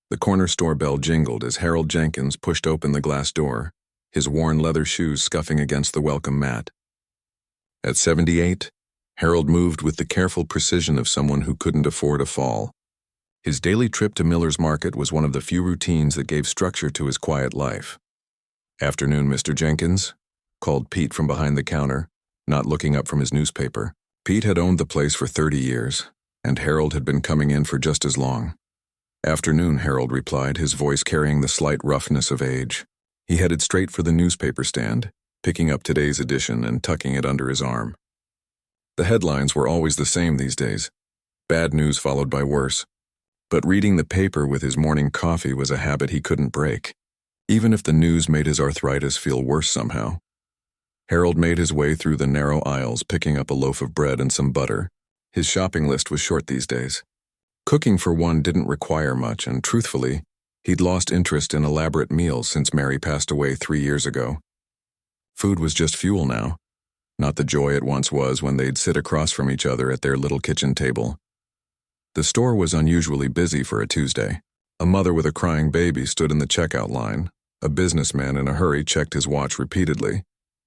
The corner store bell jingled as Harold Jenkins pushed open the glass door, his worn leather shoes scuffing against the welcome mat. At 78, Harold moved with the careful precision of someone who couldn't afford a fall. His daily trip to Miller's Market was one of the few routines that gave structure to his quiet life. "Afternoon, Mr. Jenkins," called Pete from behind the counter, not looking up from his newspaper. Pete had owned the place for 30 years, and Harold had been coming in for just as long. "Afternoon," Harold replied, his voice carrying the slight roughness of age. He headed straight for the newspaper stand, picking up today's edition and tucking it under his arm. The headlines were always the same these days, bad news followed by worse. But reading the paper with his morning coffee was a habit he couldn't break, even if the news made his arthritis feel worse somehow. Harold made his way through the narrow aisles, picking up a loaf of bread and some butter. His shopping list was short these days. Cooking for one didn't require much, and truthfully, he'd lost interest in elaborate meals since Mary passed away 3 years ago. Food was just fuel now, not the joy it once was when they'd sit across from each other at their little kitchen table. The store was unusually busy for a Tuesday. A mother with a crying baby stood in the checkout line, a businessman in a hurry checked his watch repeatedly,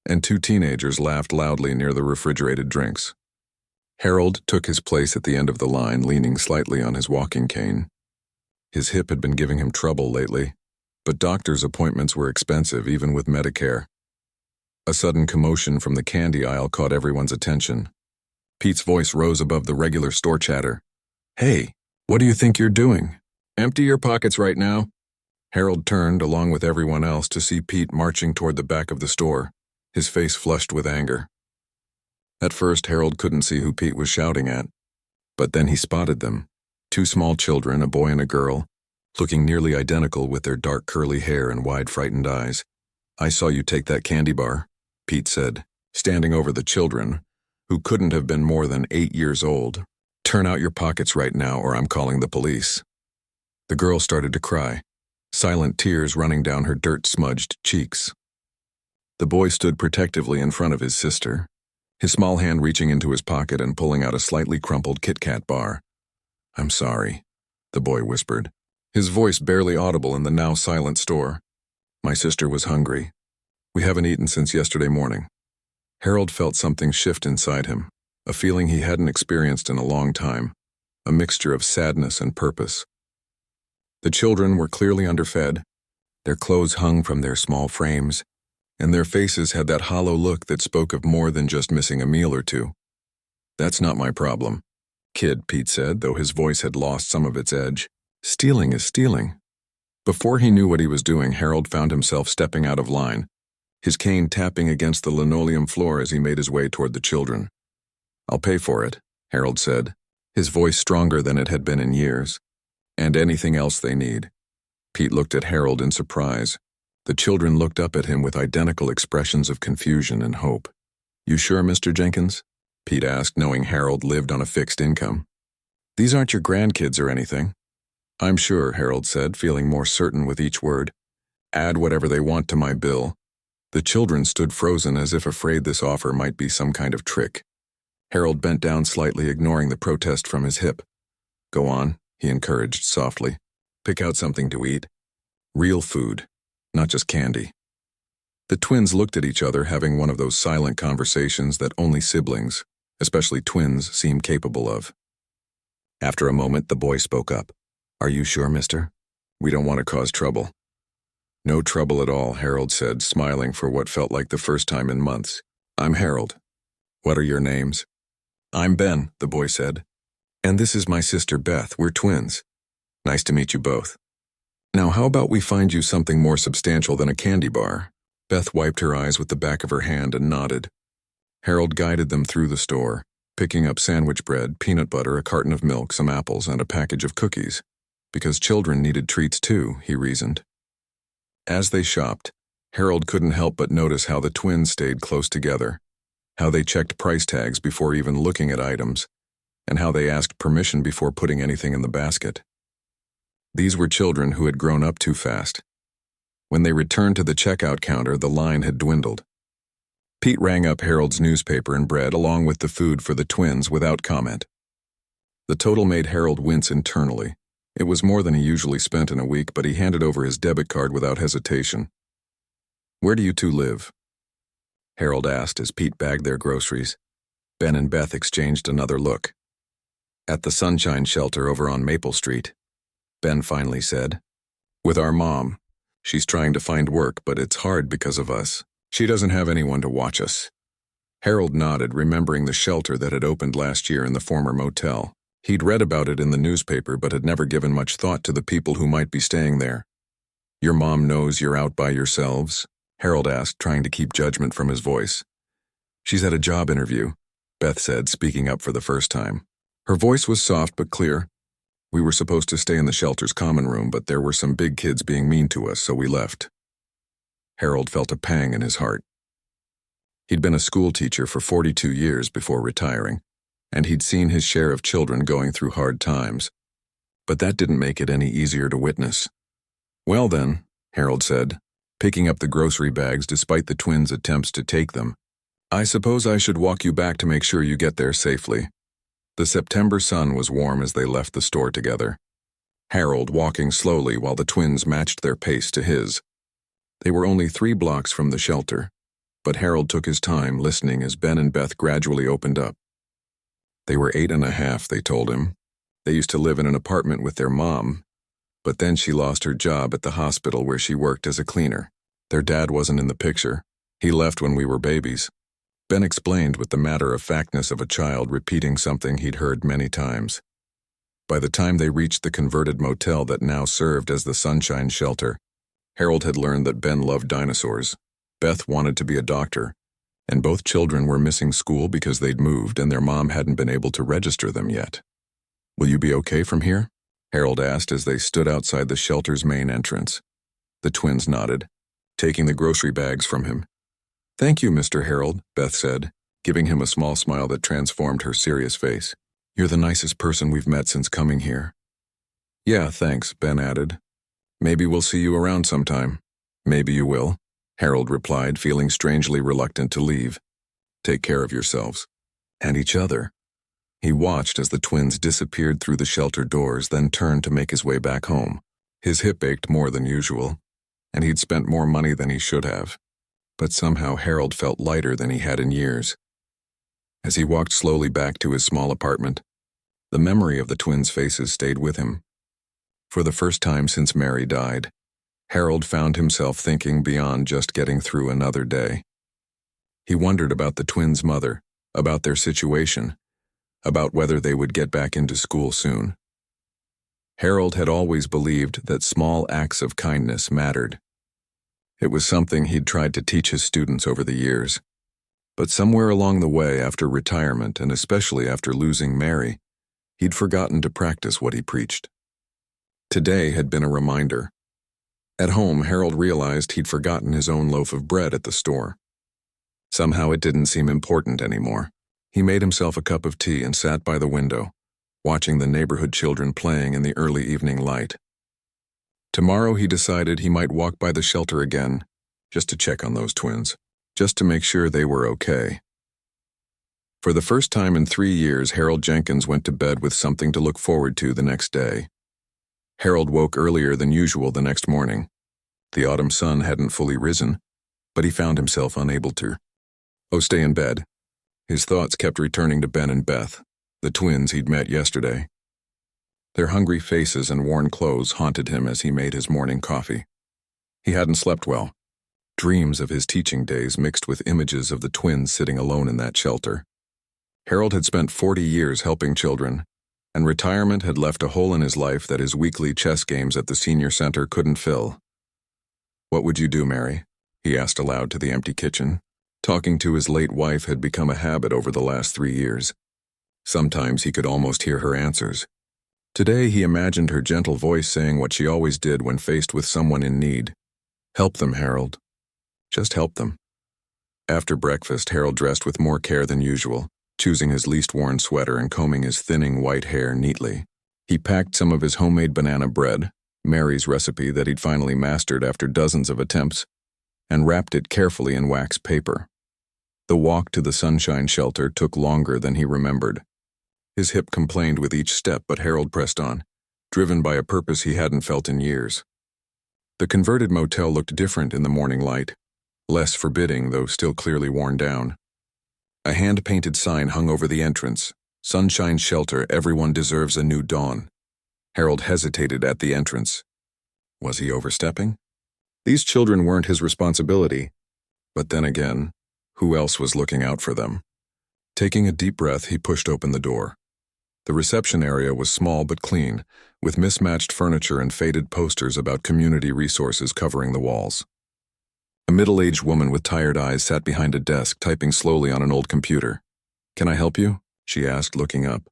and 2 teenagers laughed loudly near the refrigerated drinks. Harold took his place at the end of the line, leaning slightly on his walking cane. His hip had been giving him trouble lately, but doctor's appointments were expensive even with Medicare. A sudden commotion from the candy aisle caught everyone's attention. Pete's voice rose above the regular store chatter. "Hey, what do you think you're doing? Empty your pockets right now." Harold turned, along with everyone else, to see Pete marching toward the back of the store, his face flushed with anger. At first, Harold couldn't see who Pete was shouting at, but then he spotted them. 2 small children, a boy and a girl, looking nearly identical with their dark curly hair and wide frightened eyes. "I saw you take that candy bar," Pete said, standing over the children, who couldn't have been more than 8 years old. "Turn out your pockets right now or I'm calling the police." The girl started to cry, silent tears running down her dirt-smudged cheeks. The boy stood protectively in front of his sister, his small hand reaching into his pocket and pulling out a slightly crumpled KitKat bar. "I'm sorry," the boy whispered, his voice barely audible in the now silent store. "My sister was hungry. We haven't eaten since yesterday morning." Harold felt something shift inside him, a feeling he hadn't experienced in a long time, a mixture of sadness and purpose. The children were clearly underfed, their clothes hung from their small frames, and their faces had that hollow look that spoke of more than just missing a meal or two. "That's not my problem, kid," Pete said, though his voice had lost some of its edge. "Stealing is stealing." Before he knew what he was doing, Harold found himself stepping out of line, his cane tapping against the linoleum floor as he made his way toward the children. "I'll pay for it," Harold said, his voice stronger than it had been in years. "And anything else they need." Pete looked at Harold in surprise. The children looked up at him with identical expressions of confusion and hope. "You sure, Mr. Jenkins?" Pete asked, knowing Harold lived on a fixed income. "These aren't your grandkids or anything." "I'm sure," Harold said, feeling more certain with each word. "Add whatever they want to my bill." The children stood frozen as if afraid this offer might be some kind of trick. Harold bent down slightly, ignoring the protest from his hip. "Go on," he encouraged softly. "Pick out something to eat. Real food, not just candy." The twins looked at each other, having one of those silent conversations that only siblings, especially twins, seem capable of. After a moment, the boy spoke up. "Are you sure, mister? We don't want to cause trouble." "No trouble at all," Harold said, smiling for what felt like the first time in months. "I'm Harold. What are your names?" "I'm Ben," the boy said. "And this is my sister Beth. We're twins. Nice to meet you both. Now how about we find you something more substantial than a candy bar?" Beth wiped her eyes with the back of her hand and nodded. Harold guided them through the store, picking up sandwich bread, peanut butter, a carton of milk, some apples, and a package of cookies. Because children needed treats too, he reasoned. As they shopped, Harold couldn't help but notice how the twins stayed close together, how they checked price tags before even looking at items, and how they asked permission before putting anything in the basket. These were children who had grown up too fast. When they returned to the checkout counter, the line had dwindled. Pete rang up Harold's newspaper and bread along with the food for the twins without comment. The total made Harold wince internally, It was more than he usually spent in a week, but he handed over his debit card without hesitation. "Where do you two live?" Harold asked as Pete bagged their groceries. Ben and Beth exchanged another look. "At the Sunshine Shelter over on Maple Street," Ben finally said. "With our mom. She's trying to find work, but it's hard because of us. She doesn't have anyone to watch us." Harold nodded, remembering the shelter that had opened last year in the former motel. He'd read about it in the newspaper but had never given much thought to the people who might be staying there. "Your mom knows you're out by yourselves?" Harold asked, trying to keep judgment from his voice. "She's at a job interview," Beth said, speaking up for the first time. Her voice was soft but clear. "We were supposed to stay in the shelter's common room, but there were some big kids being mean to us, so we left." Harold felt a pang in his heart. He'd been a school teacher for 42 years before retiring, and he'd seen his share of children going through hard times. But that didn't make it any easier to witness. "Well then," Harold said, picking up the grocery bags despite the twins' attempts to take them, "I suppose I should walk you back to make sure you get there safely." The September sun was warm as they left the store together, Harold walking slowly while the twins matched their pace to his. They were only 3 blocks from the shelter, but Harold took his time listening as Ben and Beth gradually opened up. They were 8.5, they told him. They used to live in an apartment with their mom, but then she lost her job at the hospital where she worked as a cleaner. Their dad wasn't in the picture. He left when we were babies. Ben explained with the matter-of-factness of a child repeating something he'd heard many times. By the time they reached the converted motel that now served as the Sunshine Shelter, Harold had learned that Ben loved dinosaurs. Beth wanted to be a doctor, and both children were missing school because they'd moved and their mom hadn't been able to register them yet. "Will you be okay from here?" Harold asked as they stood outside the shelter's main entrance. The twins nodded, taking the grocery bags from him. "Thank you, Mr. Harold," Beth said, giving him a small smile that transformed her serious face. "You're the nicest person we've met since coming here." "Yeah, thanks," Ben added. "Maybe we'll see you around sometime." "Maybe you will," Harold replied, feeling strangely reluctant to leave. "Take care of yourselves. And each other." He watched as the twins disappeared through the shelter doors, then turned to make his way back home. His hip ached more than usual, and he'd spent more money than he should have. But somehow Harold felt lighter than he had in years. As he walked slowly back to his small apartment, the memory of the twins' faces stayed with him. For the first time since Mary died, Harold found himself thinking beyond just getting through another day. He wondered about the twins' mother, about their situation, about whether they would get back into school soon. Harold had always believed that small acts of kindness mattered. It was something he'd tried to teach his students over the years. But somewhere along the way after retirement, and especially after losing Mary, he'd forgotten to practice what he preached. Today had been a reminder. At home, Harold realized he'd forgotten his own loaf of bread at the store. Somehow it didn't seem important anymore. He made himself a cup of tea and sat by the window, watching the neighborhood children playing in the early evening light. Tomorrow he decided he might walk by the shelter again, just to check on those twins, just to make sure they were okay. For the first time in 3 years, Harold Jenkins went to bed with something to look forward to the next day. Harold woke earlier than usual the next morning. The autumn sun hadn't fully risen, but he found himself unable to. Stay in bed. His thoughts kept returning to Ben and Beth, the twins he'd met yesterday. Their hungry faces and worn clothes haunted him as he made his morning coffee. He hadn't slept well. Dreams of his teaching days mixed with images of the twins sitting alone in that shelter. Harold had spent 40 years helping children, and retirement had left a hole in his life that his weekly chess games at the senior center couldn't fill. "What would you do, Mary?" he asked aloud to the empty kitchen. Talking to his late wife had become a habit over the last 3 years. Sometimes he could almost hear her answers. Today he imagined her gentle voice saying what she always did when faced with someone in need. "Help them, Harold. Just help them." After breakfast, Harold dressed with more care than usual, choosing his least worn sweater and combing his thinning white hair neatly. He packed some of his homemade banana bread, Mary's recipe that he'd finally mastered after dozens of attempts, and wrapped it carefully in wax paper. The walk to the Sunshine Shelter took longer than he remembered. His hip complained with each step, but Harold pressed on. driven by a purpose he hadn't felt in years. The converted motel looked different in the morning light, less forbidding, though still clearly worn down. A hand-painted sign hung over the entrance, "Sunshine Shelter, everyone deserves a new dawn." Harold hesitated at the entrance. Was he overstepping? These children weren't his responsibility, but then again, who else was looking out for them? Taking a deep breath, he pushed open the door. The reception area was small but clean, with mismatched furniture and faded posters about community resources covering the walls. A middle-aged woman with tired eyes sat behind a desk, typing slowly on an old computer. "Can I help you?" she asked, looking up.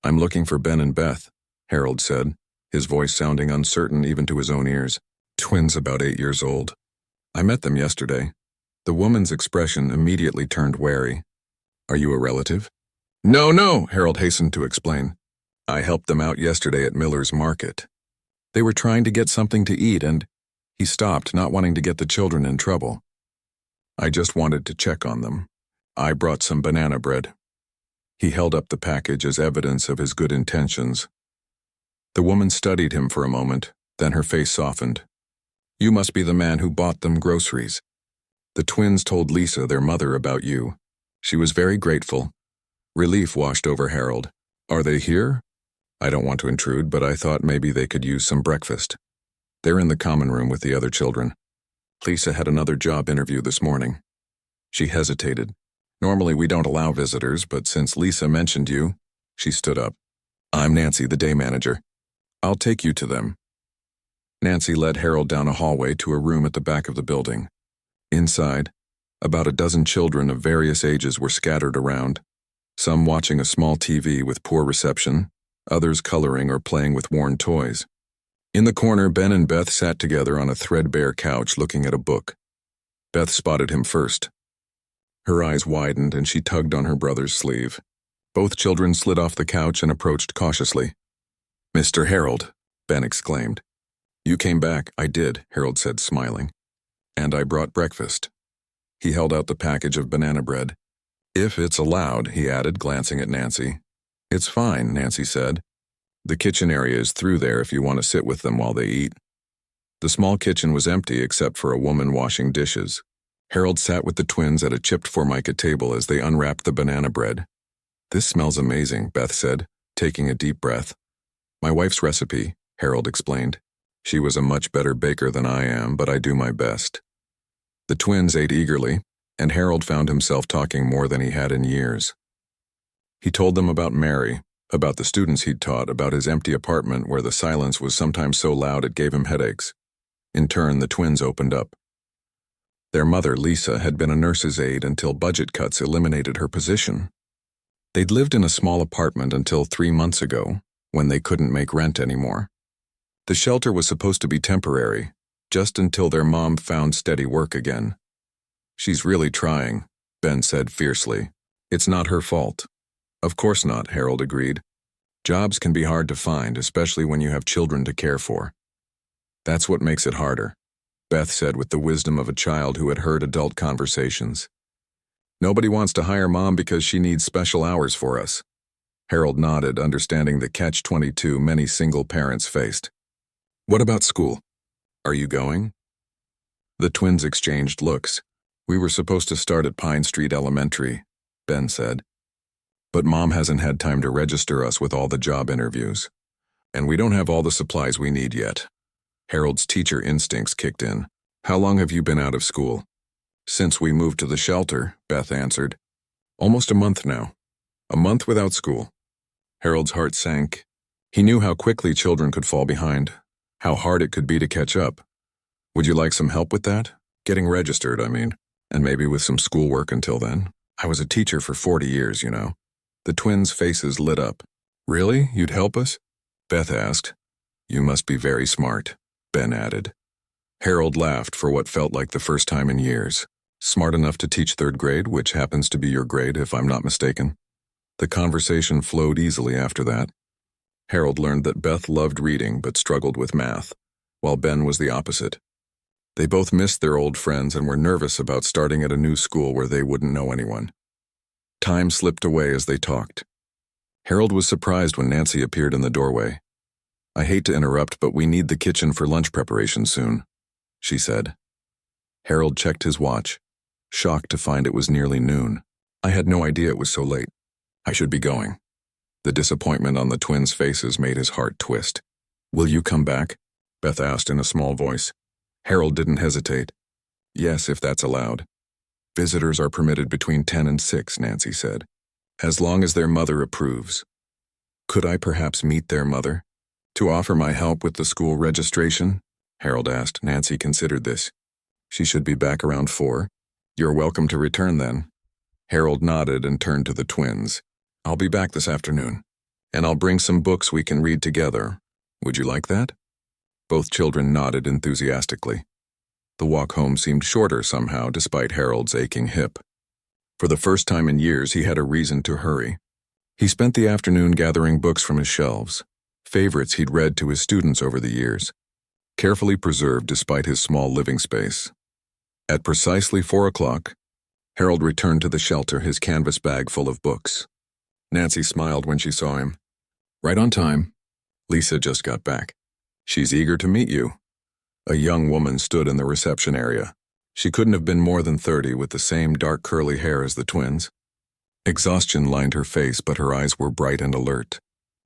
"I'm looking for Ben and Beth," Harold said, his voice sounding uncertain even to his own ears. "Twins about 8 years old. I met them yesterday." The woman's expression immediately turned wary. "Are you a relative?" No, Harold hastened to explain. "I helped them out yesterday at Miller's Market. They were trying to get something to eat and—" He stopped, not wanting to get the children in trouble. "I just wanted to check on them. I brought some banana bread." He held up the package as evidence of his good intentions. The woman studied him for a moment, then her face softened. "You must be the man who bought them groceries. The twins told Lisa, their mother, about you. She was very grateful." Relief washed over Harold. "Are they here?" "I don't want to intrude, but I thought maybe they could use some breakfast. They're in the common room with the other children. Lisa had another job interview this morning." She hesitated. "Normally we don't allow visitors, but since Lisa mentioned you..." She stood up. "I'm Nancy, the day manager. I'll take you to them." Nancy led Harold down a hallway to a room at the back of the building. Inside, about a dozen children of various ages were scattered around, some watching a small TV with poor reception, others coloring or playing with worn toys. In the corner, Ben and Beth sat together on a threadbare couch looking at a book. Beth spotted him first. Her eyes widened and she tugged on her brother's sleeve. Both children slid off the couch and approached cautiously. "Mr. Harold," Ben exclaimed. "You came back." "I did," Harold said, smiling. "And I brought breakfast." He held out the package of banana bread. "If it's allowed," he added, glancing at Nancy. "It's fine," Nancy said. "The kitchen area is through there if you want to sit with them while they eat." The small kitchen was empty except for a woman washing dishes. Harold sat with the twins at a chipped formica table as they unwrapped the banana bread. "This smells amazing," Beth said, taking a deep breath. "My wife's recipe," Harold explained. "She was a much better baker than I am, but I do my best." The twins ate eagerly, and Harold found himself talking more than he had in years. He told them about Mary, about the students he'd taught, about his empty apartment where the silence was sometimes so loud it gave him headaches. In turn, the twins opened up. Their mother, Lisa, had been a nurse's aide until budget cuts eliminated her position. They'd lived in a small apartment until 3 months ago, when they couldn't make rent anymore. The shelter was supposed to be temporary, just until their mom found steady work again. "She's really trying," Ben said fiercely. "It's not her fault." "Of course not," Harold agreed. "Jobs can be hard to find, especially when you have children to care for." "That's what makes it harder," Beth said with the wisdom of a child who had heard adult conversations. "Nobody wants to hire Mom because she needs special hours for us." Harold nodded, understanding the catch-22 many single parents faced. "What about school? Are you going?" The twins exchanged looks. "We were supposed to start at Pine Street Elementary," Ben said. "But Mom hasn't had time to register us with all the job interviews. And we don't have all the supplies we need yet." Harold's teacher instincts kicked in. "How long have you been out of school?" "Since we moved to the shelter," Beth answered. "Almost a month now. A month without school." Harold's heart sank. He knew how quickly children could fall behind, how hard it could be to catch up. "Would you like some help with that? Getting registered, I mean, and maybe with some schoolwork until then. I was a teacher for 40 years, you know." The twins' faces lit up. "Really? You'd help us?" Beth asked. "You must be very smart," Ben added. Harold laughed for what felt like the first time in years. "Smart enough to teach 3rd grade, which happens to be your grade if I'm not mistaken." The conversation flowed easily after that. Harold learned that Beth loved reading but struggled with math, while Ben was the opposite. They both missed their old friends and were nervous about starting at a new school where they wouldn't know anyone. Time slipped away as they talked. Harold was surprised when Nancy appeared in the doorway. I hate to interrupt, but we need the kitchen for lunch preparation soon, she said. Harold checked his watch, shocked to find it was nearly noon. I had no idea it was so late. I should be going. The disappointment on the twins' faces made his heart twist. Will you come back? Beth asked in a small voice. Harold didn't hesitate. Yes, if that's allowed. Visitors are permitted between 10 and 6, Nancy said. As long as their mother approves. Could I perhaps meet their mother? To offer my help with the school registration? Harold asked. Nancy considered this. She should be back around 4. You're welcome to return then. Harold nodded and turned to the twins. I'll be back this afternoon, and I'll bring some books we can read together. Would you like that? Both children nodded enthusiastically. The walk home seemed shorter somehow, despite Harold's aching hip. For the first time in years, he had a reason to hurry. He spent the afternoon gathering books from his shelves, favorites he'd read to his students over the years, carefully preserved despite his small living space. At precisely 4 o'clock, Harold returned to the shelter, his canvas bag full of books. Nancy smiled when she saw him. Right on time. Lisa just got back. She's eager to meet you. A young woman stood in the reception area. She couldn't have been more than 30, with the same dark curly hair as the twins. Exhaustion lined her face, but her eyes were bright and alert.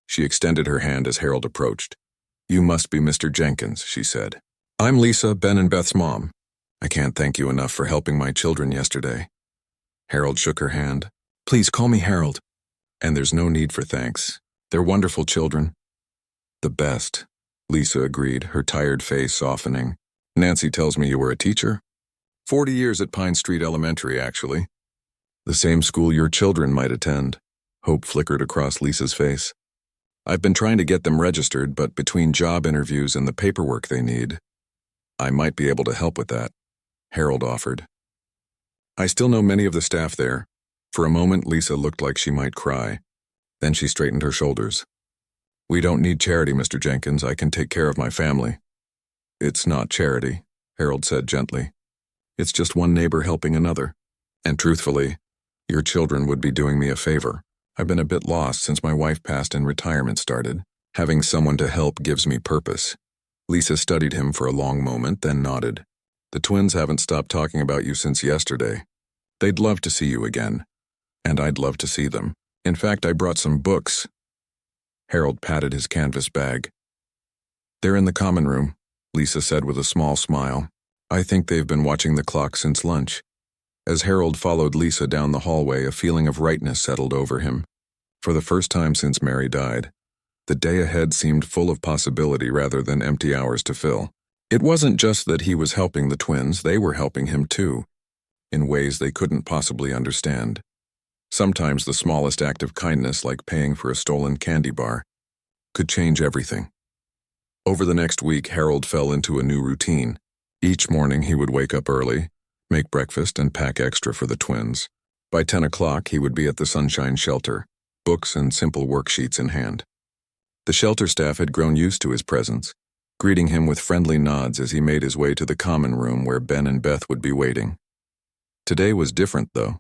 She extended her hand as Harold approached. You must be Mr. Jenkins, she said. I'm Lisa, Ben and Beth's mom. I can't thank you enough for helping my children yesterday. Harold shook her hand. Please call me Harold. And there's no need for thanks. They're wonderful children. The best, Lisa agreed, her tired face softening. Nancy tells me you were a teacher. 40 years at Pine Street Elementary, actually. The same school your children might attend. Hope flickered across Lisa's face. I've been trying to get them registered, but between job interviews and the paperwork they need, I might be able to help with that, Harold offered. I still know many of the staff there. For a moment, Lisa looked like she might cry. Then she straightened her shoulders. We don't need charity, Mr. Jenkins. I can take care of my family. It's not charity, Harold said gently. It's just one neighbor helping another. And truthfully, your children would be doing me a favor. I've been a bit lost since my wife passed and retirement started. Having someone to help gives me purpose. Lisa studied him for a long moment, then nodded. The twins haven't stopped talking about you since yesterday. They'd love to see you again. And I'd love to see them. In fact, I brought some books. Harold patted his canvas bag. They're in the common room, Lisa said with a small smile. I think they've been watching the clock since lunch. As Harold followed Lisa down the hallway, a feeling of rightness settled over him. For the first time since Mary died, the day ahead seemed full of possibility rather than empty hours to fill. It wasn't just that he was helping the twins, they were helping him too, in ways they couldn't possibly understand. Sometimes the smallest act of kindness, like paying for a stolen candy bar, could change everything. Over the next week, Harold fell into a new routine. Each morning he would wake up early, make breakfast, and pack extra for the twins. By 10 o'clock, he would be at the Sunshine Shelter, books and simple worksheets in hand. The shelter staff had grown used to his presence, greeting him with friendly nods as he made his way to the common room where Ben and Beth would be waiting. Today was different, though.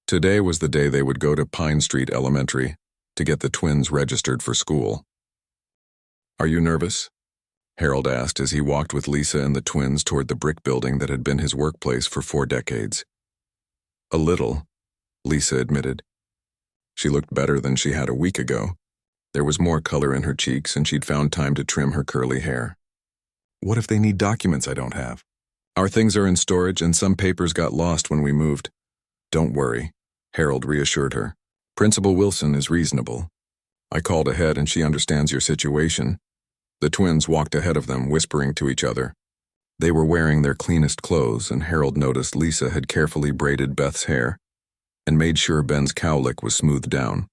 Today was the day they would go to Pine Street Elementary to get the twins registered for school. Are you nervous? Harold asked as he walked with Lisa and the twins toward the brick building that had been his workplace for 4 decades. A little, Lisa admitted. She looked better than she had a week ago. There was more color in her cheeks, and she'd found time to trim her curly hair. What if they need documents I don't have? Our things are in storage, and some papers got lost when we moved. Don't worry, Harold reassured her. Principal Wilson is reasonable. I called ahead, and she understands your situation. The twins walked ahead of them, whispering to each other. They were wearing their cleanest clothes, and Harold noticed Lisa had carefully braided Beth's hair and made sure Ben's cowlick was smoothed down.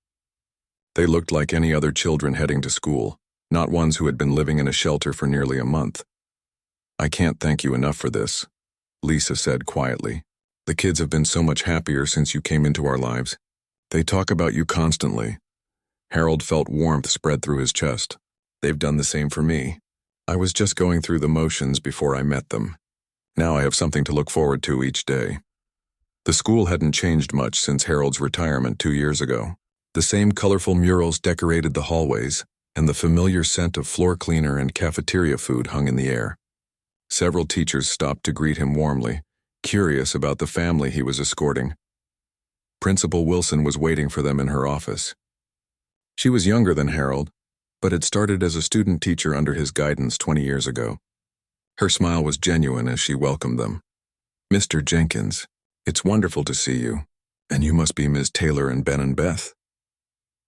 They looked like any other children heading to school, not ones who had been living in a shelter for nearly a month. I can't thank you enough for this, Lisa said quietly. The kids have been so much happier since you came into our lives. They talk about you constantly. Harold felt warmth spread through his chest. They've done the same for me. I was just going through the motions before I met them. Now I have something to look forward to each day. The school hadn't changed much since Harold's retirement 2 years ago. The same colorful murals decorated the hallways, and the familiar scent of floor cleaner and cafeteria food hung in the air. Several teachers stopped to greet him warmly, curious about the family he was escorting. Principal Wilson was waiting for them in her office. She was younger than Harold, but had started as a student teacher under his guidance 20 years ago. Her smile was genuine as she welcomed them. "Mr. Jenkins, it's wonderful to see you, and you must be Ms. Taylor and Ben and Beth."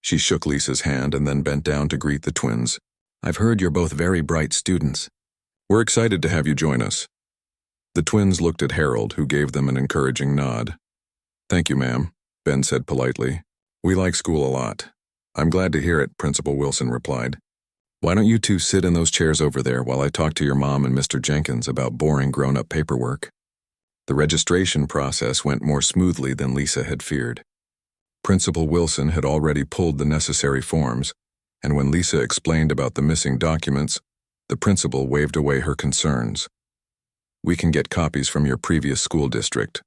She shook Lisa's hand and then bent down to greet the twins. "I've heard you're both very bright students. We're excited to have you join us." The twins looked at Harold, who gave them an encouraging nod. "Thank you, ma'am," Ben said politely. "We like school a lot." "I'm glad to hear it," Principal Wilson replied. "Why don't you two sit in those chairs over there while I talk to your mom and Mr. Jenkins about boring grown-up paperwork?" The registration process went more smoothly than Lisa had feared. Principal Wilson had already pulled the necessary forms, and when Lisa explained about the missing documents, the principal waved away her concerns. "We can get copies from your previous school district.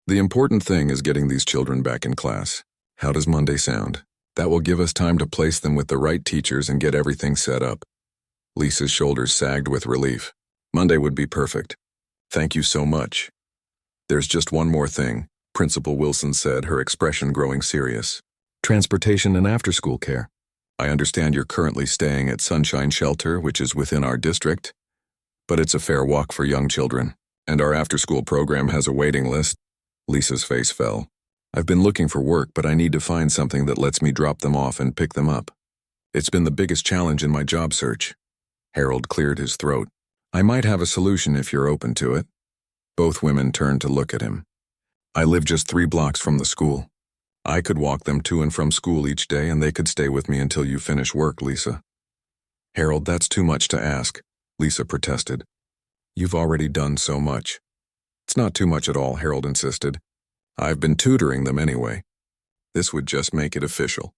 The important thing is getting these children back in class. How does Monday sound? That will give us time to place them with the right teachers and get everything set up." Lisa's shoulders sagged with relief. "Monday would be perfect. Thank you so much." "There's just one more thing," Principal Wilson said, her expression growing serious. "Transportation and after-school care. I understand you're currently staying at Sunshine Shelter, which is within our district, but it's a fair walk for young children, and our after-school program has a waiting list." Lisa's face fell. "I've been looking for work, but I need to find something that lets me drop them off and pick them up. It's been the biggest challenge in my job search." Harold cleared his throat. "I might have a solution if you're open to it." Both women turned to look at him. "I live just 3 blocks from the school. I could walk them to and from school each day, and they could stay with me until you finish work, Lisa." "Harold, that's too much to ask," Lisa protested. "You've already done so much." "It's not too much at all," Harold insisted. "I've been tutoring them anyway. This would just make it official.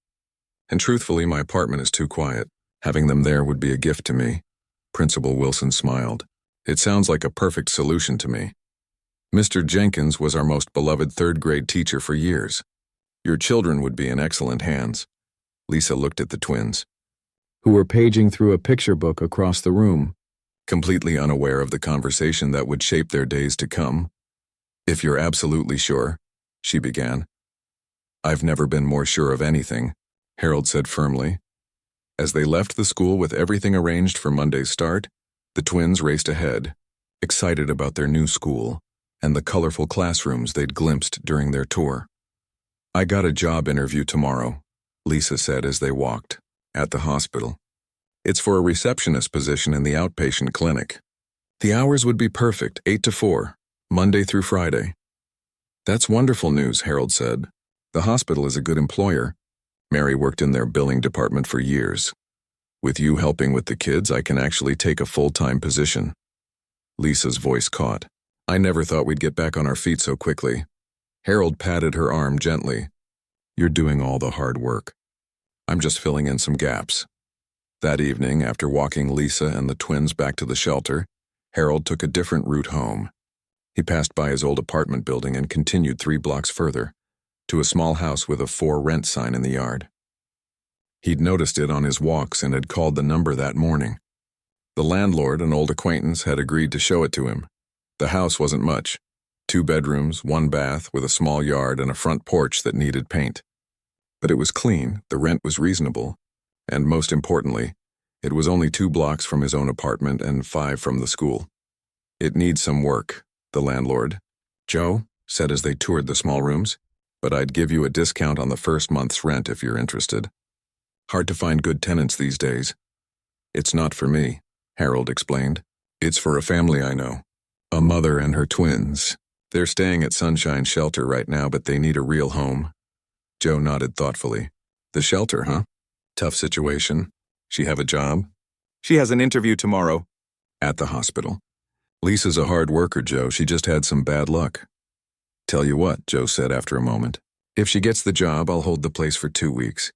And truthfully, my apartment is too quiet. Having them there would be a gift to me." Principal Wilson smiled. "It sounds like a perfect solution to me. Mr. Jenkins was our most beloved 3rd-grade teacher for years. Your children would be in excellent hands." Lisa looked at the twins, who were paging through a picture book across the room, completely unaware of the conversation that would shape their days to come. "If you're absolutely sure," she began. "I've never been more sure of anything," Harold said firmly. As they left the school with everything arranged for Monday's start, the twins raced ahead, excited about their new school and the colorful classrooms they'd glimpsed during their tour. "I got a job interview tomorrow," Lisa said as they walked, "at the hospital. It's for a receptionist position in the outpatient clinic. The hours would be perfect, 8 to 4, Monday through Friday." "That's wonderful news," Harold said. "The hospital is a good employer. Mary worked in their billing department for years. With you helping with the kids, I can actually take a full-time position." Lisa's voice caught. "I never thought we'd get back on our feet so quickly." Harold patted her arm gently. "You're doing all the hard work. I'm just filling in some gaps." That evening, after walking Lisa and the twins back to the shelter, Harold took a different route home. He passed by his old apartment building and continued 3 blocks further, to a small house with a "For Rent" sign in the yard. He'd noticed it on his walks and had called the number that morning. The landlord, an old acquaintance, had agreed to show it to him. The house wasn't much. 2 bedrooms, 1 bath, with a small yard and a front porch that needed paint. But it was clean, the rent was reasonable, and most importantly, it was only 2 blocks from his own apartment and 5 from the school. "It needs some work," the landlord, Joe, said as they toured the small rooms, "but I'd give you a discount on the first month's rent if you're interested. Hard to find good tenants these days." "It's not for me," Harold explained. "It's for a family I know. A mother and her twins. They're staying at Sunshine Shelter right now, but they need a real home." Joe nodded thoughtfully. "The shelter, huh? Tough situation. She have a job?" "She has an interview tomorrow." "At the hospital." "Lisa's a hard worker, Joe. She just had some bad luck." "Tell you what," Joe said after a moment. "If she gets the job, I'll hold the place for 2 weeks.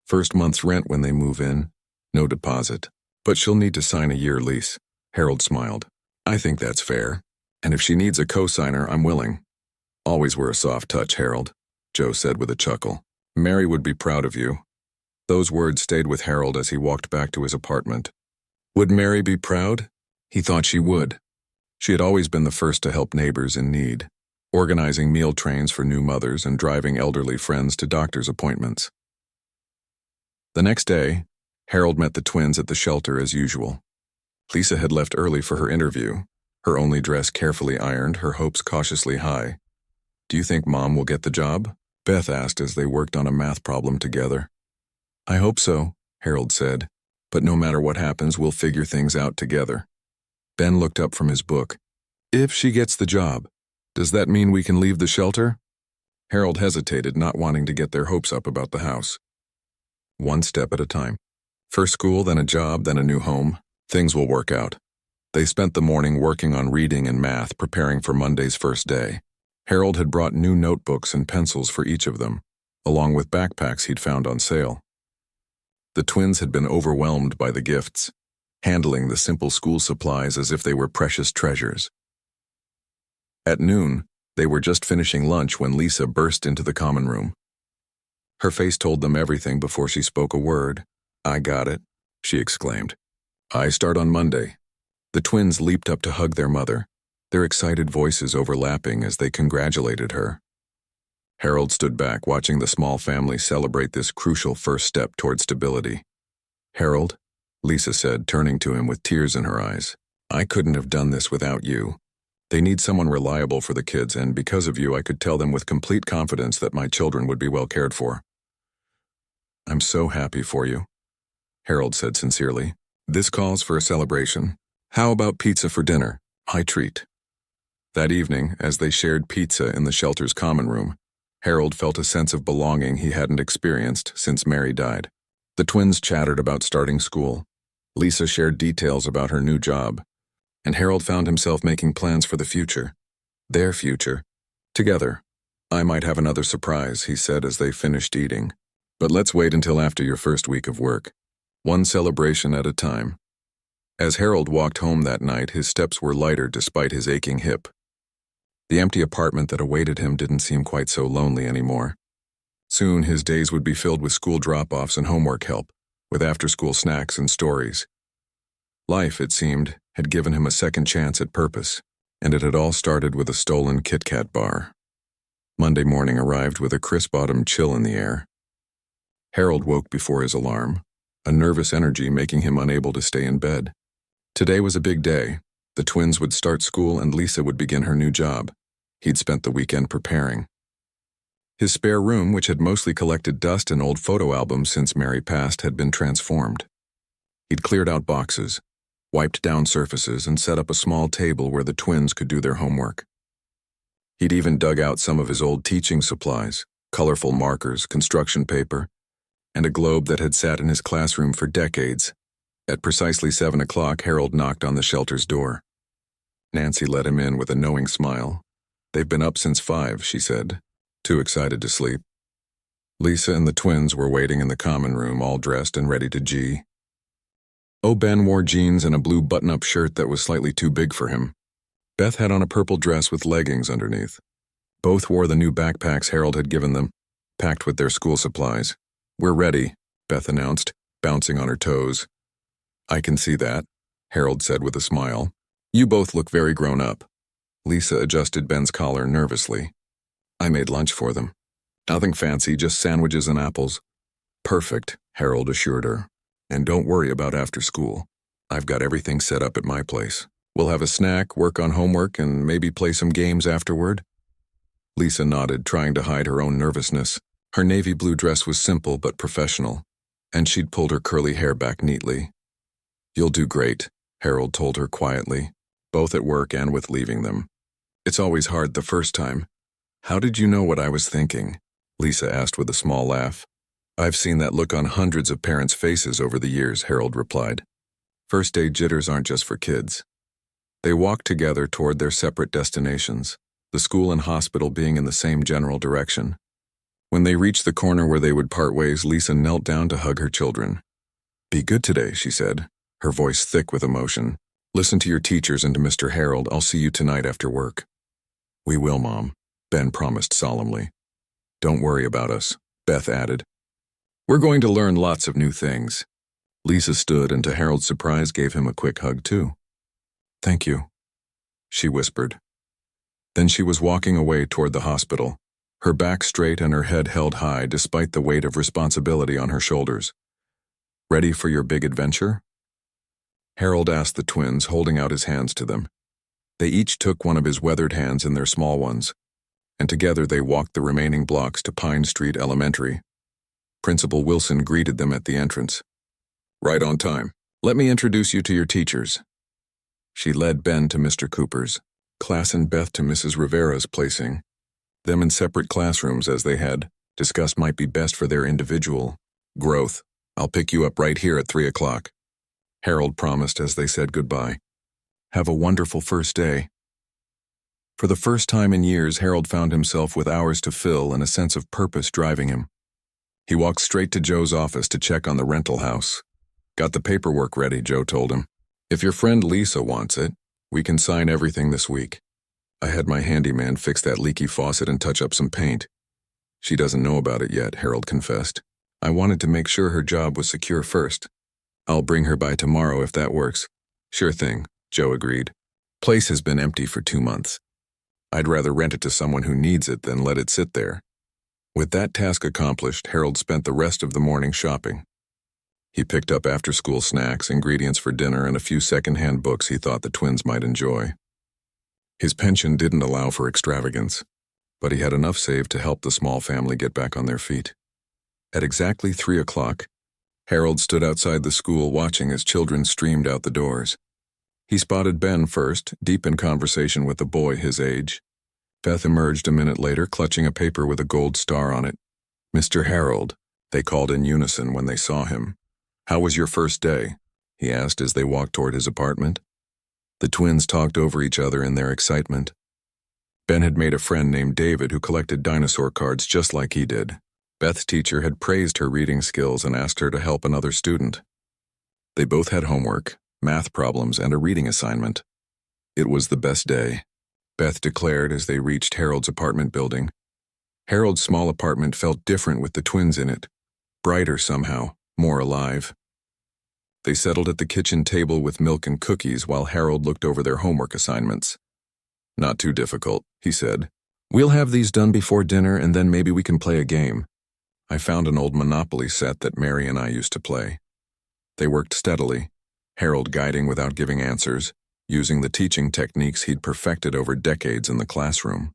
First month's rent when they move in. No deposit. But she'll need to sign a year lease." Harold smiled. "I think that's fair. And if she needs a co-signer, I'm willing." "Always wear a soft touch, Harold," Joe said with a chuckle. "Mary would be proud of you." Those words stayed with Harold as he walked back to his apartment. Would Mary be proud? He thought she would. She had always been the first to help neighbors in need, organizing meal trains for new mothers and driving elderly friends to doctor's appointments. The next day, Harold met the twins at the shelter as usual. Lisa had left early for her interview, her only dress carefully ironed, her hopes cautiously high. Do you think Mom will get the job? Beth asked as they worked on a math problem together. I hope so, Harold said, but no matter what happens, we'll figure things out together. Ben looked up from his book. If she gets the job, does that mean we can leave the shelter? Harold hesitated, not wanting to get their hopes up about the house. One step at a time. First school, then a job, then a new home. Things will work out. They spent the morning working on reading and math, preparing for Monday's first day. Harold had brought new notebooks and pencils for each of them, along with backpacks he'd found on sale. The twins had been overwhelmed by the gifts, handling the simple school supplies as if they were precious treasures. At noon, they were just finishing lunch when Lisa burst into the common room. Her face told them everything before she spoke a word. I got it, she exclaimed. I start on Monday. The twins leaped up to hug their mother, their excited voices overlapping as they congratulated her. Harold stood back, watching the small family celebrate this crucial first step toward stability. Harold, Lisa said, turning to him with tears in her eyes, I couldn't have done this without you. They need someone reliable for the kids, and because of you, I could tell them with complete confidence that my children would be well cared for. I'm so happy for you, Harold said sincerely. This calls for a celebration. How about pizza for dinner? My treat. That evening, as they shared pizza in the shelter's common room, Harold felt a sense of belonging he hadn't experienced since Mary died. The twins chattered about starting school. Lisa shared details about her new job, and Harold found himself making plans for the future. Their future. Together. I might have another surprise, he said as they finished eating. But let's wait until after your first week of work. One celebration at a time. As Harold walked home that night, his steps were lighter despite his aching hip. The empty apartment that awaited him didn't seem quite so lonely anymore. Soon his days would be filled with school drop-offs and homework help, with after-school snacks and stories. Life, it seemed, had given him a second chance at purpose, and it had all started with a stolen KitKat bar. Monday morning arrived with a crisp autumn chill in the air. Harold woke before his alarm, a nervous energy making him unable to stay in bed. Today was a big day. The twins would start school and Lisa would begin her new job. He'd spent the weekend preparing. His spare room, which had mostly collected dust and old photo albums since Mary passed, had been transformed. He'd cleared out boxes, wiped down surfaces, and set up a small table where the twins could do their homework. He'd even dug out some of his old teaching supplies, colorful markers, construction paper, and a globe that had sat in his classroom for decades. At precisely 7 o'clock, Harold knocked on the shelter's door. Nancy let him in with a knowing smile. They've been up since 5, she said, too excited to sleep. Lisa and the twins were waiting in the common room, all dressed and ready to G. Ben wore jeans and a blue button-up shirt that was slightly too big for him. Beth had on a purple dress with leggings underneath. Both wore the new backpacks Harold had given them, packed with their school supplies. We're ready, Beth announced, bouncing on her toes. I can see that, Harold said with a smile. You both look very grown up. Lisa adjusted Ben's collar nervously. I made lunch for them. Nothing fancy, just sandwiches and apples. Perfect, Harold assured her. And don't worry about after school. I've got everything set up at my place. We'll have a snack, work on homework, and maybe play some games afterward. Lisa nodded, trying to hide her own nervousness. Her navy blue dress was simple but professional, and she'd pulled her curly hair back neatly. You'll do great, Harold told her quietly, both at work and with leaving them. It's always hard the first time. How did you know what I was thinking? Lisa asked with a small laugh. I've seen that look on hundreds of parents' faces over the years, Harold replied. First-day jitters aren't just for kids. They walked together toward their separate destinations, the school and hospital being in the same general direction. When they reached the corner where they would part ways, Lisa knelt down to hug her children. Be good today, she said, her voice thick with emotion. Listen to your teachers and to Mr. Harold. I'll see you tonight after work. We will, Mom, Ben promised solemnly. Don't worry about us, Beth added. We're going to learn lots of new things. Lisa stood and to Harold's surprise gave him a quick hug too. Thank you, she whispered. Then she was walking away toward the hospital, her back straight and her head held high despite the weight of responsibility on her shoulders. Ready for your big adventure? Harold asked the twins, holding out his hands to them. They each took one of his weathered hands in their small ones, and together they walked the remaining blocks to Pine Street Elementary. Principal Wilson greeted them at the entrance. Right on time. Let me introduce you to your teachers. She led Ben to Mr. Cooper's class and Beth to Mrs. Rivera's, placing them in separate classrooms as they had discussed might be best for their individual growth. I'll pick you up right here at 3 o'clock, Harold promised as they said goodbye. Have a wonderful first day. For the first time in years, Harold found himself with hours to fill and a sense of purpose driving him. He walked straight to Joe's office to check on the rental house. Got the paperwork ready, Joe told him. If your friend Lisa wants it, we can sign everything this week. I had my handyman fix that leaky faucet and touch up some paint. She doesn't know about it yet, Harold confessed. I wanted to make sure her job was secure first. I'll bring her by tomorrow if that works. Sure thing, Joe agreed. Place has been empty for 2 months. I'd rather rent it to someone who needs it than let it sit there. With that task accomplished, Harold spent the rest of the morning shopping. He picked up after-school snacks, ingredients for dinner, and a few second-hand books he thought the twins might enjoy. His pension didn't allow for extravagance, but he had enough saved to help the small family get back on their feet. At exactly 3 o'clock, Harold stood outside the school watching as children streamed out the doors. He spotted Ben first, deep in conversation with a boy his age. Beth emerged a minute later, clutching a paper with a gold star on it. Mr. Harold, they called in unison when they saw him. How was your first day? He asked as they walked toward his apartment. The twins talked over each other in their excitement. Ben had made a friend named David who collected dinosaur cards just like he did. Beth's teacher had praised her reading skills and asked her to help another student. They both had homework, math problems, and a reading assignment. It was the best day, Beth declared as they reached Harold's apartment building. Harold's small apartment felt different with the twins in it, brighter somehow, more alive. They settled at the kitchen table with milk and cookies while Harold looked over their homework assignments. Not too difficult, he said. We'll have these done before dinner and then maybe we can play a game. I found an old Monopoly set that Mary and I used to play. They worked steadily, Harold guiding without giving answers, using the teaching techniques he'd perfected over decades in the classroom.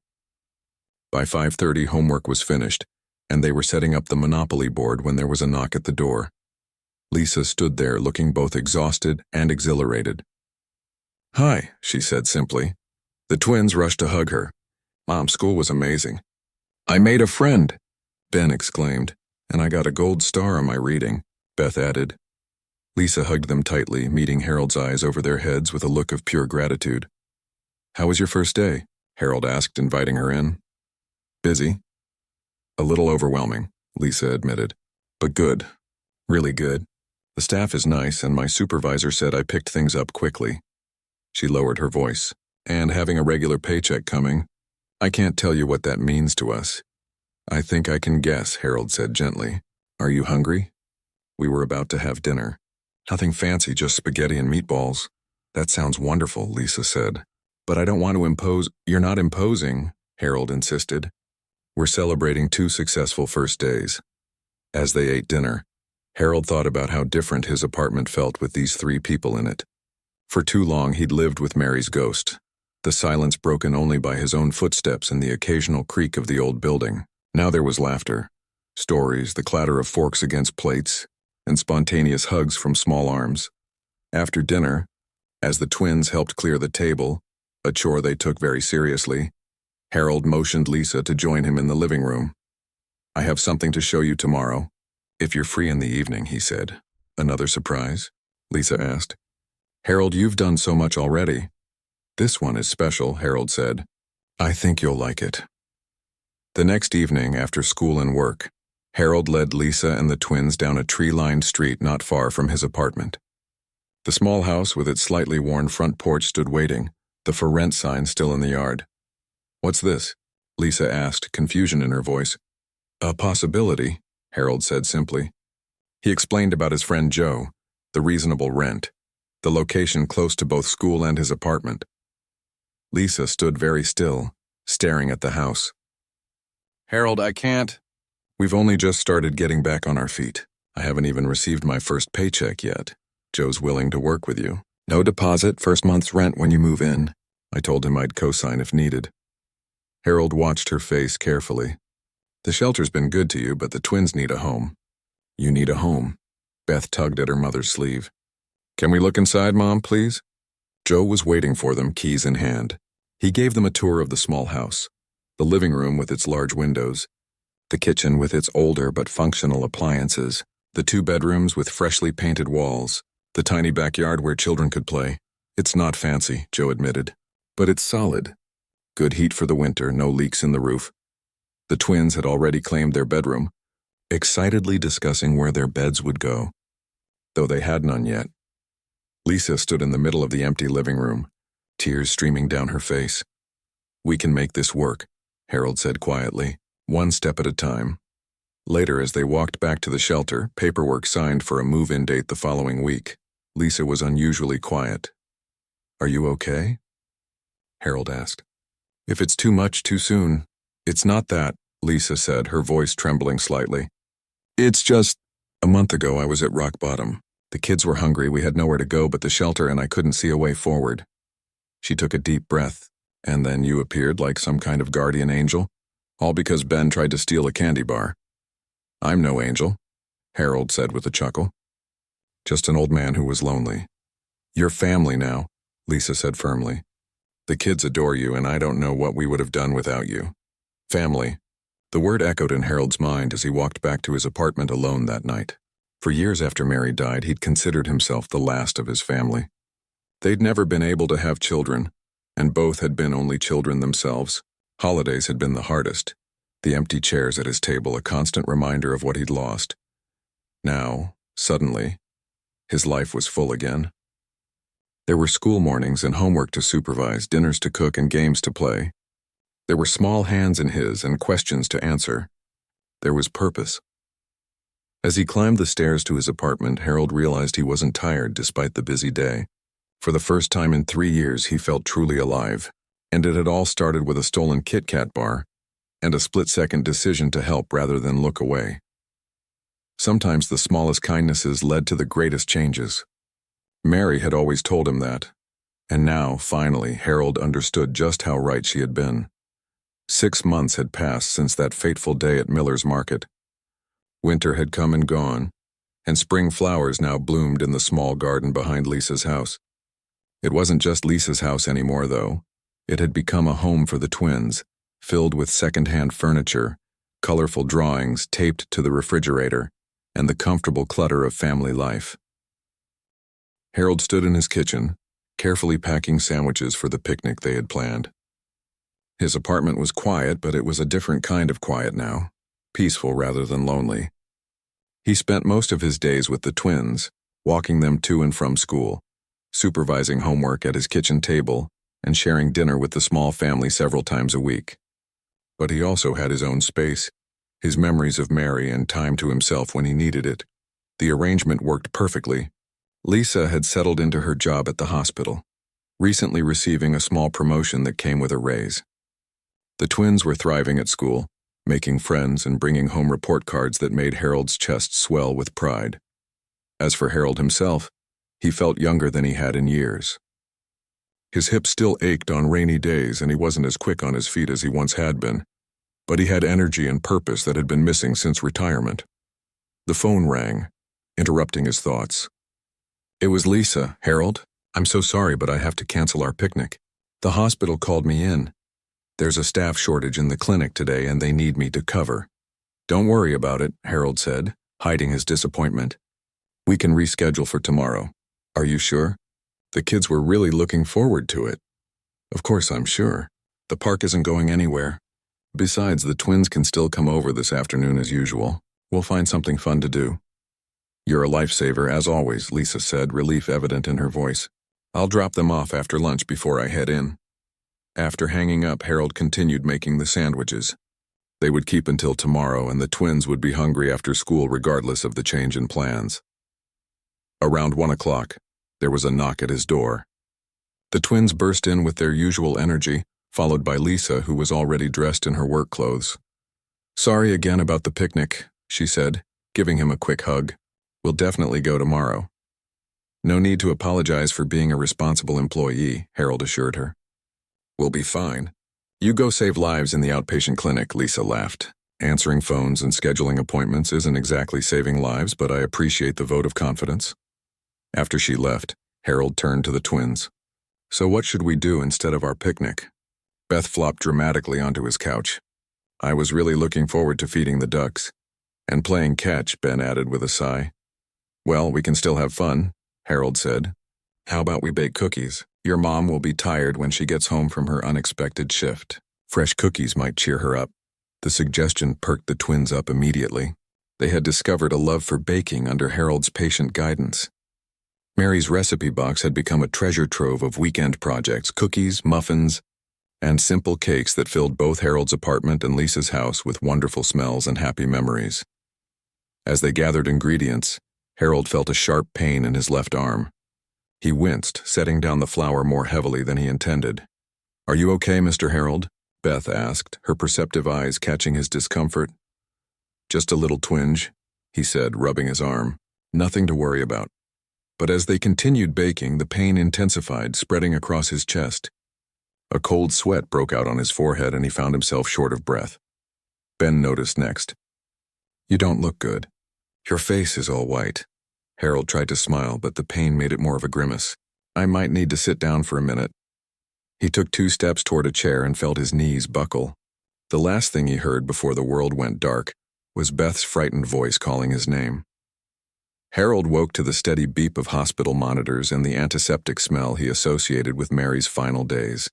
By 5:30, homework was finished, and they were setting up the Monopoly board when there was a knock at the door. Lisa stood there looking both exhausted and exhilarated. Hi, she said simply. The twins rushed to hug her. Mom, school was amazing. I made a friend, Ben exclaimed, and I got a gold star on my reading, Beth added. Lisa hugged them tightly, meeting Harold's eyes over their heads with a look of pure gratitude. How was your first day? Harold asked, inviting her in. Busy. A little overwhelming, Lisa admitted. But good. Really good. The staff is nice, and my supervisor said I picked things up quickly. She lowered her voice. And having a regular paycheck coming, I can't tell you what that means to us. I think I can guess, Harold said gently. Are you hungry? We were about to have dinner. Nothing fancy, just spaghetti and meatballs. That sounds wonderful, Lisa said. But I don't want to impose. You're not imposing, Harold insisted. We're celebrating 2 successful first days. As they ate dinner, Harold thought about how different his apartment felt with these 3 people in it. For too long he'd lived with Mary's ghost, the silence broken only by his own footsteps and the occasional creak of the old building. Now there was laughter, stories, the clatter of forks against plates, and spontaneous hugs from small arms. After dinner, as the twins helped clear the table, a chore they took very seriously, Harold motioned Lisa to join him in the living room. I have something to show you tomorrow, if you're free in the evening, he said. Another surprise? Lisa asked. Harold, you've done so much already. This one is special, Harold said. I think you'll like it. The next evening, after school and work, Harold led Lisa and the twins down a tree-lined street not far from his apartment. The small house with its slightly worn front porch stood waiting, the for rent sign still in the yard. What's this? Lisa asked, confusion in her voice. A possibility, Harold said simply. He explained about his friend Joe, the reasonable rent, the location close to both school and his apartment. Lisa stood very still, staring at the house. Harold, I can't. We've only just started getting back on our feet. I haven't even received my first paycheck yet. Joe's willing to work with you. No deposit, first month's rent when you move in. I told him I'd co-sign if needed. Harold watched her face carefully. The shelter's been good to you, but the twins need a home. You need a home. Beth tugged at her mother's sleeve. Can we look inside, Mom, please? Joe was waiting for them, keys in hand. He gave them a tour of the small house, the living room with its large windows, the kitchen with its older but functional appliances, the 2 bedrooms with freshly painted walls, the tiny backyard where children could play. It's not fancy, Joe admitted, but it's solid. Good heat for the winter, no leaks in the roof. The twins had already claimed their bedroom, excitedly discussing where their beds would go, though they had none yet. Lisa stood in the middle of the empty living room, tears streaming down her face. We can make this work, Harold said quietly, one step at a time. Later, as they walked back to the shelter, paperwork signed for a move-in date the following week. Lisa was unusually quiet. Are you okay? Harold asked. If it's too much too soon. It's not that, Lisa said, her voice trembling slightly. It's just, a month ago I was at rock bottom. The kids were hungry, we had nowhere to go but the shelter, and I couldn't see a way forward. She took a deep breath. And then you appeared like some kind of guardian angel, all because Ben tried to steal a candy bar. I'm no angel, Harold said with a chuckle. Just an old man who was lonely. You're family now, Lisa said firmly. The kids adore you, and I don't know what we would have done without you. Family. The word echoed in Harold's mind as he walked back to his apartment alone that night. For years after Mary died, he'd considered himself the last of his family. They'd never been able to have children, and both had been only children themselves. Holidays had been the hardest, the empty chairs at his table a constant reminder of what he'd lost. Now, suddenly, his life was full again. There were school mornings and homework to supervise, dinners to cook, and games to play. There were small hands in his and questions to answer. There was purpose. As he climbed the stairs to his apartment, Harold realized he wasn't tired despite the busy day. For the first time in 3 years, he felt truly alive, and it had all started with a stolen KitKat bar and a split-second decision to help rather than look away. Sometimes the smallest kindnesses led to the greatest changes. Mary had always told him that, and now, finally, Harold understood just how right she had been. 6 months had passed since that fateful day at Miller's Market. Winter had come and gone, and spring flowers now bloomed in the small garden behind Lisa's house. It wasn't just Lisa's house anymore, though. It had become a home for the twins, filled with second-hand furniture, colorful drawings taped to the refrigerator, and the comfortable clutter of family life. Harold stood in his kitchen, carefully packing sandwiches for the picnic they had planned. His apartment was quiet, but it was a different kind of quiet now, peaceful rather than lonely. He spent most of his days with the twins, walking them to and from school, supervising homework at his kitchen table, and sharing dinner with the small family several times a week. But he also had his own space, his memories of Mary and time to himself when he needed it. The arrangement worked perfectly. Lisa had settled into her job at the hospital, recently receiving a small promotion that came with a raise. The twins were thriving at school, making friends and bringing home report cards that made Harold's chest swell with pride. As for Harold himself, he felt younger than he had in years. His hips still ached on rainy days, and he wasn't as quick on his feet as he once had been, but he had energy and purpose that had been missing since retirement. The phone rang, interrupting his thoughts. It was Lisa. Harold, I'm so sorry, but I have to cancel our picnic. The hospital called me in. There's a staff shortage in the clinic today, and they need me to cover. Don't worry about it, Harold said, hiding his disappointment. We can reschedule for tomorrow. Are you sure? The kids were really looking forward to it. Of course I'm sure. The park isn't going anywhere. Besides, the twins can still come over this afternoon as usual. We'll find something fun to do. You're a lifesaver, as always, Lisa said, relief evident in her voice. I'll drop them off after lunch before I head in. After hanging up, Harold continued making the sandwiches. They would keep until tomorrow, and the twins would be hungry after school regardless of the change in plans. Around 1 o'clock, there was a knock at his door. The twins burst in with their usual energy, followed by Lisa, who was already dressed in her work clothes. "Sorry again about the picnic," she said, giving him a quick hug. "We'll definitely go tomorrow." "No need to apologize for being a responsible employee," Harold assured her. "We'll be fine. You go save lives in the outpatient clinic," Lisa laughed. "Answering phones and scheduling appointments isn't exactly saving lives, but I appreciate the vote of confidence." After she left, Harold turned to the twins. "So what should we do instead of our picnic?" Beth flopped dramatically onto his couch. "I was really looking forward to feeding the ducks. And playing catch," Ben added with a sigh. "Well, we can still have fun," Harold said. "How about we bake cookies? Your mom will be tired when she gets home from her unexpected shift. Fresh cookies might cheer her up." The suggestion perked the twins up immediately. They had discovered a love for baking under Harold's patient guidance. Mary's recipe box had become a treasure trove of weekend projects, cookies, muffins, and simple cakes that filled both Harold's apartment and Lisa's house with wonderful smells and happy memories. As they gathered ingredients, Harold felt a sharp pain in his left arm. He winced, setting down the flour more heavily than he intended. "Are you okay, Mr. Harold?" Beth asked, her perceptive eyes catching his discomfort. "Just a little twinge," he said, rubbing his arm. "Nothing to worry about." But as they continued baking, the pain intensified, spreading across his chest. A cold sweat broke out on his forehead, and he found himself short of breath. Ben noticed next. "You don't look good. Your face is all white." Harold tried to smile, but the pain made it more of a grimace. "I might need to sit down for a minute." He took 2 steps toward a chair and felt his knees buckle. The last thing he heard before the world went dark was Beth's frightened voice calling his name. Harold woke to the steady beep of hospital monitors and the antiseptic smell he associated with Mary's final days.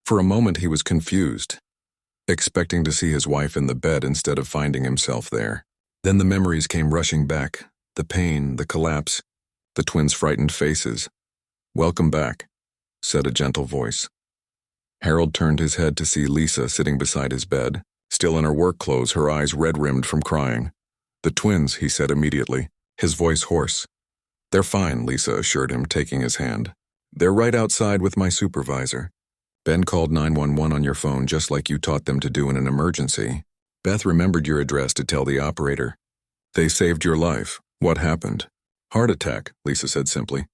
For a moment he was confused, expecting to see his wife in the bed instead of finding himself there. Then the memories came rushing back, the pain, the collapse, the twins' frightened faces. "Welcome back," said a gentle voice. Harold turned his head to see Lisa sitting beside his bed, still in her work clothes, her eyes red-rimmed from crying. "The twins," he said immediately, his voice hoarse. "They're fine," Lisa assured him, taking his hand. "They're right outside with my supervisor. Ben called 911 on your phone just like you taught them to do in an emergency. Beth remembered your address to tell the operator. They saved your life. What happened?" "Heart attack," Lisa said simply.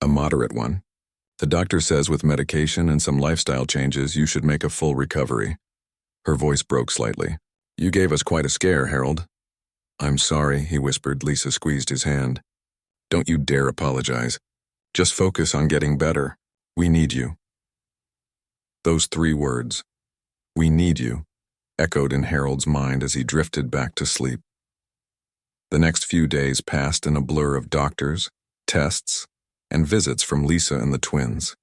"A moderate one. The doctor says with medication and some lifestyle changes you should make a full recovery." Her voice broke slightly. "You gave us quite a scare, Harold." "I'm sorry," he whispered. Lisa squeezed his hand. "Don't you dare apologize. Just focus on getting better. We need you." Those 3 words, "we need you," echoed in Harold's mind as he drifted back to sleep. The next few days passed in a blur of doctors, tests, and visits from Lisa and the twins.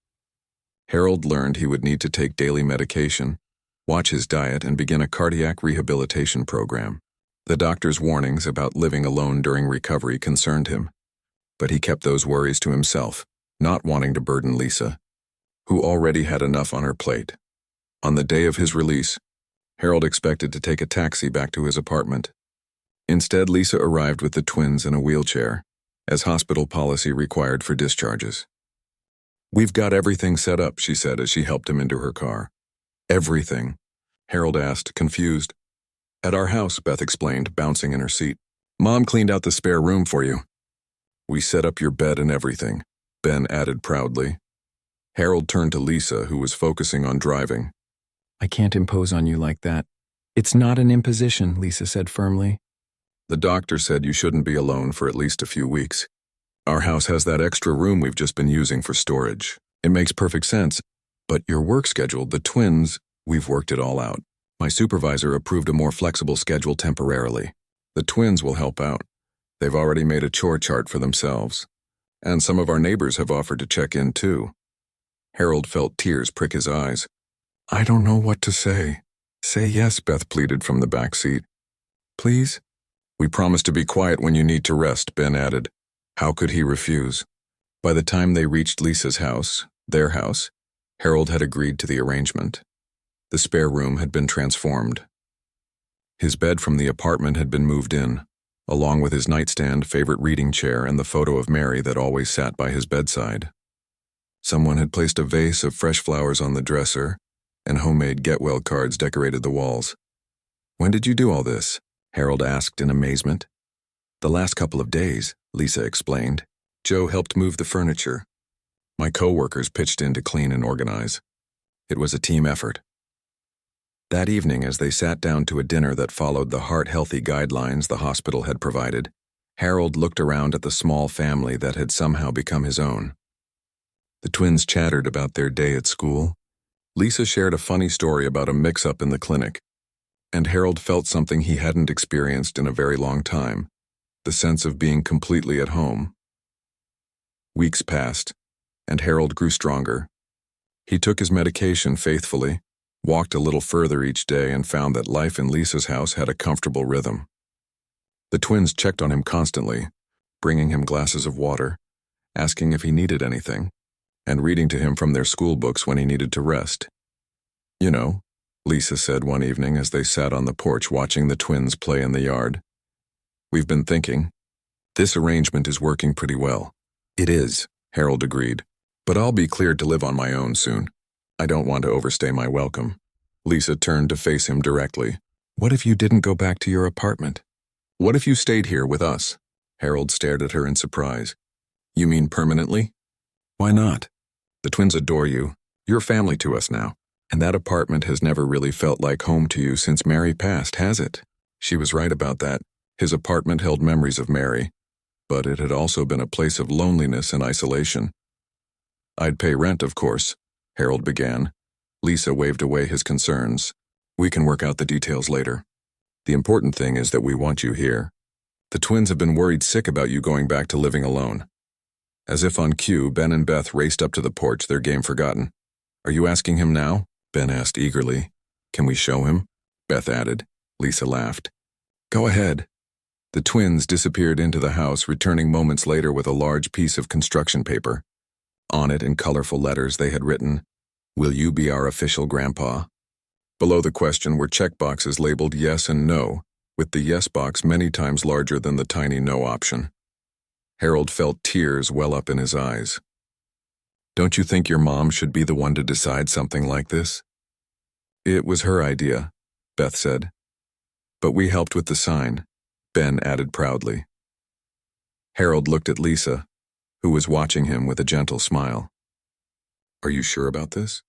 Harold learned he would need to take daily medication, watch his diet, and begin a cardiac rehabilitation program. The doctor's warnings about living alone during recovery concerned him, but he kept those worries to himself, not wanting to burden Lisa, who already had enough on her plate. On the day of his release, Harold expected to take a taxi back to his apartment. Instead, Lisa arrived with the twins in a wheelchair, as hospital policy required for discharges. "We've got everything set up," she said as she helped him into her car. "Everything?" Harold asked, confused. "At our house," Beth explained, bouncing in her seat. "Mom cleaned out the spare room for you." "We set up your bed and everything," Ben added proudly. Harold turned to Lisa, who was focusing on driving. "I can't impose on you like that." "It's not an imposition," Lisa said firmly. "The doctor said you shouldn't be alone for at least a few weeks. Our house has that extra room we've just been using for storage. It makes perfect sense. But your work schedule, the twins, we've worked it all out. My supervisor approved a more flexible schedule temporarily. The twins will help out. They've already made a chore chart for themselves. And some of our neighbors have offered to check in too." Harold felt tears prick his eyes. "I don't know what to say." "Say yes," Beth pleaded from the back seat. "Please?" "We promise to be quiet when you need to rest," Ben added. How could he refuse? By the time they reached Lisa's house, their house, Harold had agreed to the arrangement. The spare room had been transformed. His bed from the apartment had been moved in, along with his nightstand, favorite reading chair, and the photo of Mary that always sat by his bedside. Someone had placed a vase of fresh flowers on the dresser, and homemade get-well cards decorated the walls. "When did you do all this?" Harold asked in amazement. "The last couple of days," Lisa explained. "Joe helped move the furniture. My co-workers pitched in to clean and organize. It was a team effort." That evening, as they sat down to a dinner that followed the heart-healthy guidelines the hospital had provided, Harold looked around at the small family that had somehow become his own. The twins chattered about their day at school. Lisa shared a funny story about a mix-up in the clinic, and Harold felt something he hadn't experienced in a very long time, the sense of being completely at home. Weeks passed, and Harold grew stronger. He took his medication faithfully, walked a little further each day, and found that life in Lisa's house had a comfortable rhythm. The twins checked on him constantly, bringing him glasses of water, asking if he needed anything, and reading to him from their school books when he needed to rest. "You know," Lisa said one evening as they sat on the porch watching the twins play in the yard, "we've been thinking. This arrangement is working pretty well." "It is," Harold agreed, "but I'll be cleared to live on my own soon. I don't want to overstay my welcome." Lisa turned to face him directly. "What if you didn't go back to your apartment? What if you stayed here with us?" Harold stared at her in surprise. "You mean permanently?" "Why not? The twins adore you. You're family to us now, and that apartment has never really felt like home to you since Mary passed, has it?" She was right about that. His apartment held memories of Mary, but it had also been a place of loneliness and isolation. "I'd pay rent, of course," Harold began. Lisa waved away his concerns. "We can work out the details later. The important thing is that we want you here. The twins have been worried sick about you going back to living alone." As if on cue, Ben and Beth raced up to the porch, their game forgotten. "Are you asking him now?" Ben asked eagerly. "Can we show him?" Beth added. Lisa laughed. "Go ahead." The twins disappeared into the house, returning moments later with a large piece of construction paper. On it, in colorful letters, they had written, "Will you be our official grandpa?" Below the question were checkboxes labeled yes and no, with the yes box many times larger than the tiny no option. Harold felt tears well up in his eyes. "Don't you think your mom should be the one to decide something like this?" "It was her idea," Beth said. "But we helped with the sign," Ben added proudly. Harold looked at Lisa, who was watching him with a gentle smile. "Are you sure about this?"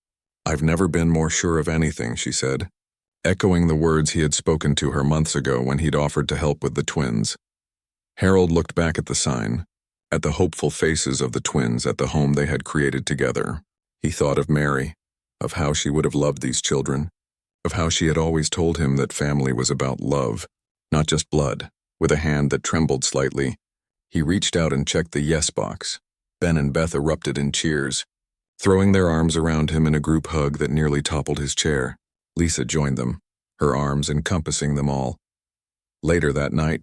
"I've never been more sure of anything," she said, echoing the words he had spoken to her months ago when he'd offered to help with the twins. Harold looked back at the sign, at the hopeful faces of the twins at the home they had created together. He thought of Mary, of how she would have loved these children, of how she had always told him that family was about love, not just blood. With a hand that trembled slightly, he reached out and checked the yes box. Ben and Beth erupted in cheers, throwing their arms around him in a group hug that nearly toppled his chair. Lisa joined them, her arms encompassing them all. Later that night,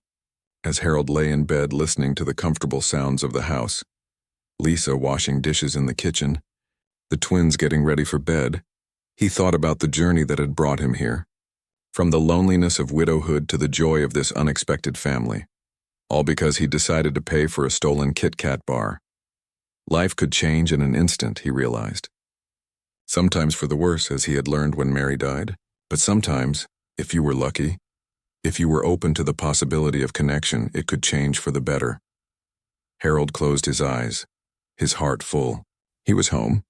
as Harold lay in bed listening to the comfortable sounds of the house, Lisa washing dishes in the kitchen, the twins getting ready for bed, he thought about the journey that had brought him here. From the loneliness of widowhood to the joy of this unexpected family. All because he decided to pay for a stolen KitKat bar. Life could change in an instant, he realized. Sometimes for the worse, as he had learned when Mary died, but sometimes, if you were lucky, if you were open to the possibility of connection, it could change for the better. Harold closed his eyes, his heart full. He was home,